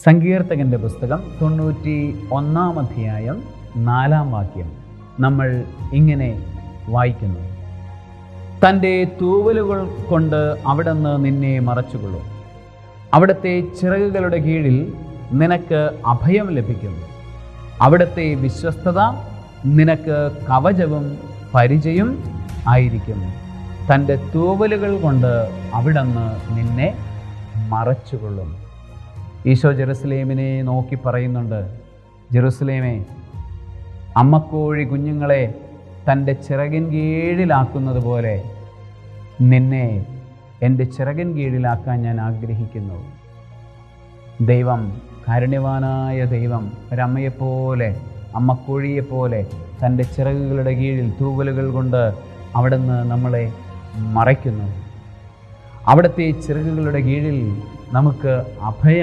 സങ്കീർത്തകൻ്റെ പുസ്തകം 91 അധ്യായം 4 വാക്യം നമ്മൾ ഇങ്ങനെ വായിക്കുന്നു. തൻ്റെ തൂവലുകൾ കൊണ്ട് അവിടുന്ന് നിന്നെ മറച്ചുകൊള്ളും. അവിടുത്തെ ചിറകുകളുടെ കീഴിൽ നിനക്ക് അഭയം ലഭിക്കും. അവിടുത്തെ വിശ്വസ്തത നിനക്ക് കവചവും പരിചയും ആയിരിക്കും. തൻ്റെ തൂവലുകൾ കൊണ്ട് അവിടുന്ന് നിന്നെ മറച്ചുകൊള്ളും. ഈശോ ജെറുസലേമിനെ നോക്കി പറയുന്നുണ്ട്, ജെറുസലേമേ, അമ്മക്കോഴി കുഞ്ഞുങ്ങളെ തൻ്റെ ചിറകിൻ കീഴിലാക്കുന്നത് പോലെ നിന്നെ എൻ്റെ ചിറകിൻ കീഴിലാക്കാൻ ഞാൻ ആഗ്രഹിക്കുന്നു. ദൈവം, കാരുണ്യവാനായ ദൈവം, ഒരമ്മയെപ്പോലെ, അമ്മക്കോഴിയെപ്പോലെ തൻ്റെ ചിറകുകളുടെ കീഴിൽ തൂവലുകൾ കൊണ്ട് അവിടുന്ന് നമ്മളെ മറയ്ക്കുന്നു. അവിടുത്തെ ചിറകുകളുടെ കീഴിൽ നമുക്ക് അഭയം